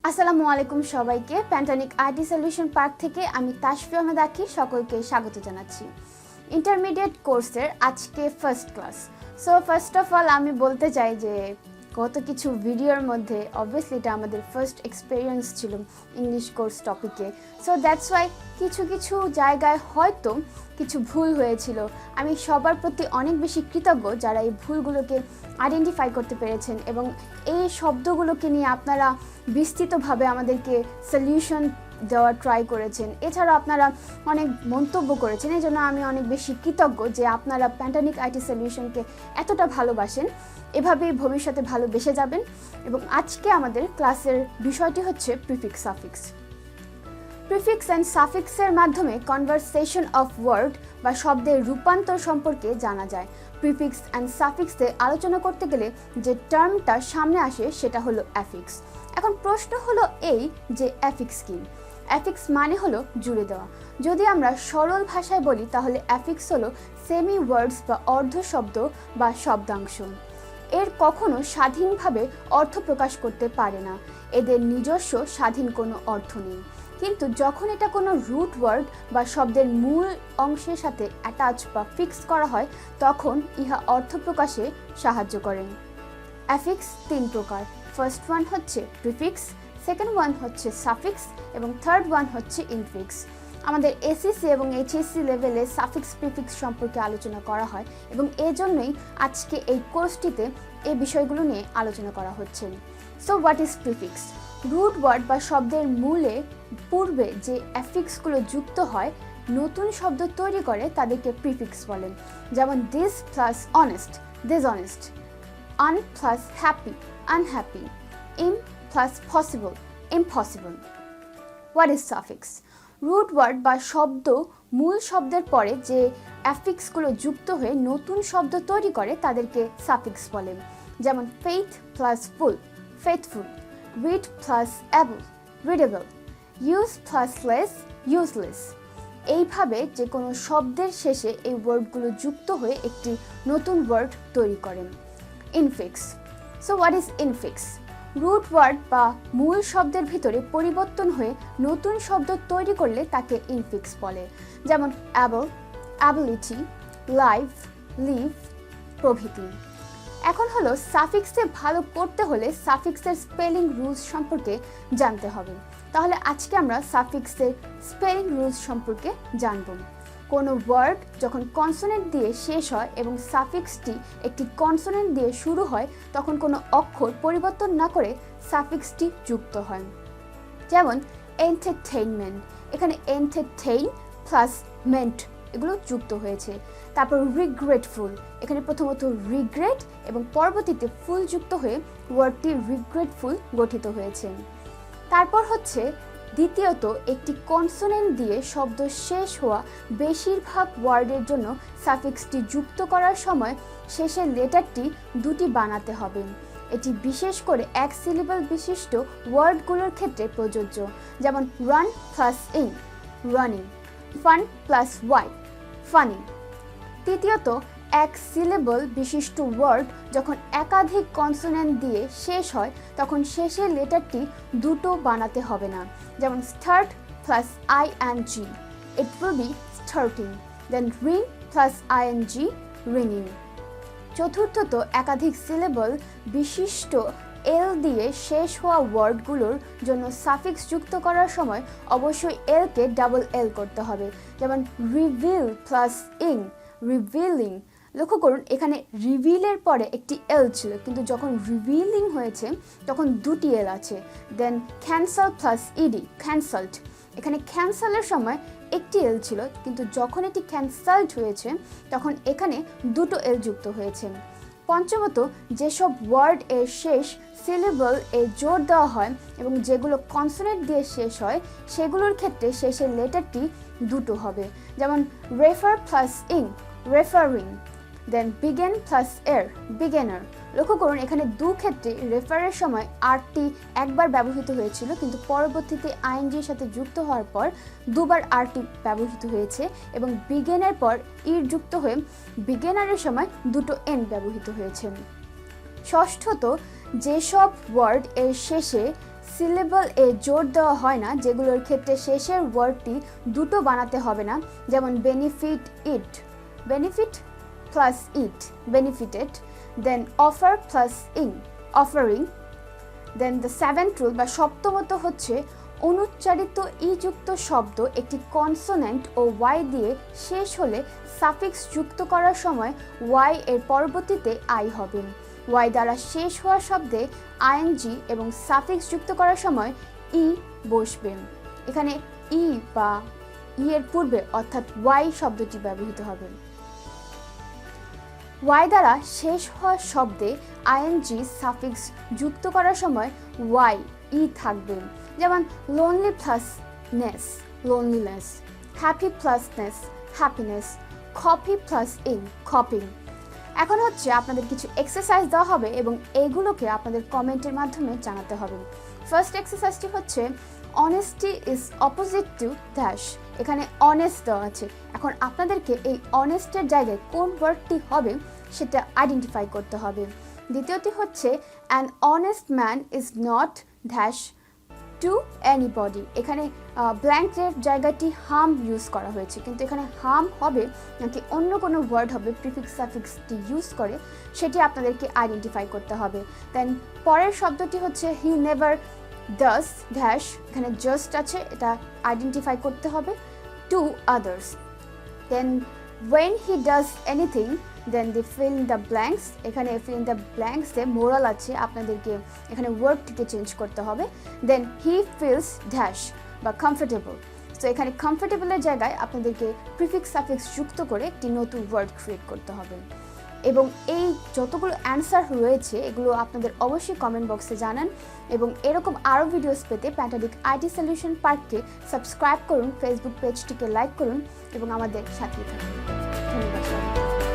আসসালামু আলাইকুম সবাইকে। প্যান্টানিক আইটি সলিউশন পার্ক থেকে আমি তাশফি আহমেদ আঁকি সকলকে স্বাগত জানাচ্ছি। ইন্টারমিডিয়েট কোর্সের আজকে first class. So first of all আমি বলতে চাই যে গত কিছু ভিডিওর মধ্যে অবভিয়াসলি এটা আমাদের ফার্স্ট এক্সপিরিয়েন্স ছিল ইংলিশ কোর্স টপিকে। সো দ্যাটস ওয়াই কিছু জায়গায় হয়তো কিছু ভুল হয়েছিল। আমি সবার প্রতি অনেক বেশি কৃতজ্ঞ যারা এই ভুলগুলোকে আইডেন্টিফাই করতে পেরেছেন এবং এই শব্দগুলোকে নিয়ে আপনারা বিস্তৃতভাবে আমাদেরকে সলিউশন দেওয়ার ট্রাই করেছেন। এছাড়াও আপনারা অনেক মন্তব্য করেছেন, এই জন্য আমি অনেক বেশি কৃতজ্ঞ যে আপনারা প্যান্টানিক আইটি সলিউশনকে এতটা ভালোবাসেন। এভাবেই ভবিষ্যতে ভালোবেসে যাবেন। এবং আজকে আমাদের ক্লাসের বিষয়টি হচ্ছে প্রিফিক্স সাফিক্স। প্রিফিক্স অ্যান্ড সাফিক্সের মাধ্যমে কনভারসেশন অফ ওয়ার্ড বা শব্দের রূপান্তর সম্পর্কে জানা যায়। প্রিফিক্স অ্যান্ড সাফিক্সে আলোচনা করতে গেলে যে টার্মটা সামনে আসে সেটা হলো অ্যাফিক্স। এখন প্রশ্ন হলো এই যে অ্যাফিক্স কি? অ্যাফিক্স মানে হলো জুড়ে দেওয়া। যদি আমরা সরল ভাষায় বলি তাহলে অ্যাফিক্স হলো সেমি ওয়ার্ডস বা অর্ধ শব্দ বা শব্দাংশ। এর কখনো স্বাধীনভাবে অর্থ প্রকাশ করতে পারে না, এদের নিজস্ব স্বাধীন কোনো অর্থ নেই। কিন্তু যখন এটা কোনো রুট ওয়ার্ড বা শব্দের মূল অংশের সাথে অ্যাটাচ বা ফিক্স করা হয় তখন ইহা অর্থ প্রকাশে সাহায্য করেন। অ্যাফিক্স তিন প্রকার। ফার্স্ট ওয়ান হচ্ছে প্রিফিক্স, সেকেন্ড ওয়ান হচ্ছে সাফিক্স এবং থার্ড ওয়ান হচ্ছে ইনফিক্স। আমাদের এসএসসি এবং এইচএসসি লেভেলে সাফিক্স প্রিফিক্স সম্পর্কে আলোচনা করা হয় এবং এজন্যই আজকে এই কোর্সটিতে এই বিষয়গুলো নিয়ে আলোচনা করা হচ্ছে। So what is prefix? Root word বা শব্দের মূলে পূর্বে যে অ্যাফিক্সগুলো যুক্ত হয় নতুন শব্দ তৈরি করে তাদেরকে প্রিফিক্স বলেন। যেমন dis plus honest, dishonest, un plus happy, unhappy, im plus possible, impossible. What is suffix? Root word বা শব্দ মূল শব্দের পরে যে অ্যাফিক্সগুলো যুক্ত হয়ে নতুন শব্দ তৈরি করে তাদেরকে সাফিক্স বলে। যেমন ফেইথ প্লাস ফুল, faithful, read plus able, readable, use plus less, useless. এইভাবে যে কোনো শব্দের শেষে এই ওয়ার্ডগুলো যুক্ত হয়ে একটি নতুন ওয়ার্ড তৈরি করেন। Infix. So what is infix? Root word বা মূল শব্দের ভিতরে পরিবর্তন হয়ে নতুন শব্দ তৈরি করলে তাকে ইনফিক্স বলে। যেমন অ্যাবল, অ্যাবিলিটি, লাইফ, লিভ প্রভৃতি। এখন হলো সাফিক্সে ভালো করতে হলে সাফিক্সের স্পেলিং রুলস সম্পর্কে জানতে হবে। তাহলে আজকে আমরা সাফিক্সের স্পেলিং রুলস সম্পর্কে জানব। কোনো ওয়ার্ড যখন কনসোনেন্ট দিয়ে শেষ হয় এবং সাফিক্সটি একটি কনসোনেন্ট দিয়ে শুরু হয় তখন কোনো অক্ষর পরিবর্তন না করে সাফিক্সটি যুক্ত হয়। যেমন এন্টারটেইনমেন্ট, এখানে এন্টারটেইন প্লাস মেন্ট এগুলো যুক্ত হয়েছে। তারপর রিগ্রেটফুল, এখানে প্রথমত রিগ্রেট এবং পরবর্তীতে ফুল যুক্ত হয়ে ওয়ার্ডটি রিগ্রেটফুল গঠিত হয়েছে। তারপর হচ্ছে দ্বিতীয়ত একটি কনসোনেন্ট দিয়ে শব্দ শেষ হওয়া বেশিরভাগ ওয়ার্ডের জন্য সাফিক্সটি যুক্ত করার সময় শেষের লেটারটি দুটি বানাতে হবে। এটি বিশেষ করে এক সিলেবল বিশিষ্ট ওয়ার্ডগুলোর ক্ষেত্রে প্রযোজ্য। যেমন run plus ing, running, fun plus Y, funny. তৃতীয়ত এক সিলেবল বিশিষ্ট ওয়ার্ড যখন একাধিক কনসোনেন্ট দিয়ে শেষ হয় তখন শেষের লেটারটি দুটো বানাতে হবে না। যেমন start plus ING, it will be starting. Then ring plus ING, রিংইং। চতুর্থত একাধিক সিলেবল বিশিষ্ট এল দিয়ে শেষ হওয়া ওয়ার্ডগুলোর জন্য সাফিক্স যুক্ত করার সময় অবশ্যই এলকে ডাবল এল করতে হবে। যেমন রিভিল প্লাস ইং, রিভিলিং। লক্ষ্য করুন এখানে রিভিলের পরে একটি এল ছিল কিন্তু যখন রিভিলিং হয়েছে তখন দুটি এল আছে। দেন ক্যান্সেল প্লাস ইডি, ক্যান্সেলড। এখানে ক্যান্সেলের সময় একটি এল ছিল কিন্তু যখন এটি ক্যান্সেলড হয়েছে তখন এখানে দুটো এল যুক্ত হয়েছে। পঞ্চমত যেসব ওয়ার্ড এর শেষ সিলেবল এ জোর দেওয়া হয় এবং যেগুলো কনসোনেন্ট দিয়ে শেষ হয় সেগুলোর ক্ষেত্রে শেষের লেটারটি দুটো হবে। যেমন রেফার প্লাস ইং, রেফারিং। দেন বিগেন প্লাস এর, বিগেনার। লক্ষ্য করুন এখানে দু ক্ষেত্রে রেফারের সময় আরটি একবার ব্যবহৃত হয়েছিল কিন্তু পরবর্তীতে আইএনজির সাথে যুক্ত হওয়ার পর দুবার আরটি ব্যবহৃত হয়েছে এবং বিগেনের পর ইর যুক্ত হয়ে বিগেনারের সময় দুটো এন ব্যবহৃত হয়েছে। ষষ্ঠত যেসব ওয়ার্ড এর শেষে সিলেবল এ জোর দেওয়া হয় না, যেগুলোর ক্ষেত্রে শেষের ওয়ার্ডটি দুটো বানাতে হবে না, যেমন benefit ed, benefit plus ed, benefited, then offer plus ing, offering. Then the seventh rule বা সপ্তমত হচ্ছে অনুচ্চারিত ই যুক্ত শব্দ একটি কনসোনেন্ট ও ওয়াই দিয়ে শেষ হলে সাফিক্স যুক্ত করার সময় ওয়াই এর পরবর্তীতে আই হবে। ওয়াই দ্বারা শেষ হওয়া শব্দে আইএনজি এবং সাফিক্স যুক্ত করার সময় ই বসবে। এখানে ই বা ই এর পূর্বে অর্থাৎ ওয়াই শব্দটি ব্যবহৃত হবে। ওয়াই দ্বারা শেষ হওয়া শব্দে আইএনজি সাফিক্স যুক্ত করার সময় ওয়াই ই থাকবে, যেমন lonely plus ness, loneliness, happy plus ness, happiness, copy plus ing, copying. এখন হচ্ছে আপনাদের কিছু এক্সারসাইজ দেওয়া হবে এবং এইগুলোকে আপনাদের কমেন্টের মাধ্যমে জানাতে হবে। ফার্স্ট এক্সারসাইজটি হচ্ছে honesty is opposite to dash. এখানে অনেস্ট দেওয়া আছে, এখন আপনাদেরকে এই অনেস্টের জায়গায় কোন ওয়ার্ডটি হবে সেটা আইডেন্টিফাই করতে হবে। দ্বিতীয়টি হচ্ছে an honest man is not dash two anybody. এখানে ব্ল্যাঙ্কের জায়গাটি হার্ম ইউজ করা হয়েছে, কিন্তু এখানে হার্ম হবে নাকি অন্য কোনো ওয়ার্ড হবে প্রিফিক্স সাফিক্সটি ইউজ করে সেটি আপনাদেরকে আইডেন্টিফাই করতে হবে। দেন পরের শব্দটি হচ্ছে হি নেভার ডাজ ড্যাশ, এখানে জাস্ট আছে, এটা আইডেন্টিফাই করতে হবে to others. Then when he does anything then they fill in the blanks, এখানে fill in the blanks a moral আছে, আপনাদেরকে এখানে ওয়ার্ডটিকে চেঞ্জ করতে হবে। দেন he feels dash বা comfortable, তো এখানে কমফোর্টেবলের জায়গায় আপনাদেরকে প্রিফিক্স সাফিক্স যুক্ত করে একটি নতুন ওয়ার্ড ক্রিয়েট করতে হবে। এবং এই যতগুলো অ্যান্সার রয়েছে এগুলো আপনাদের অবশ্যই কমেন্ট বক্সে জানান, এবং এরকম আরও ভিডিওস পেতে প্যান্টানিক আইটি সলিউশন পার্ককে সাবস্ক্রাইব করুন, ফেসবুক পেজটিকে লাইক করুন এবং আমাদের সাথে থাকুন। ধন্যবাদ।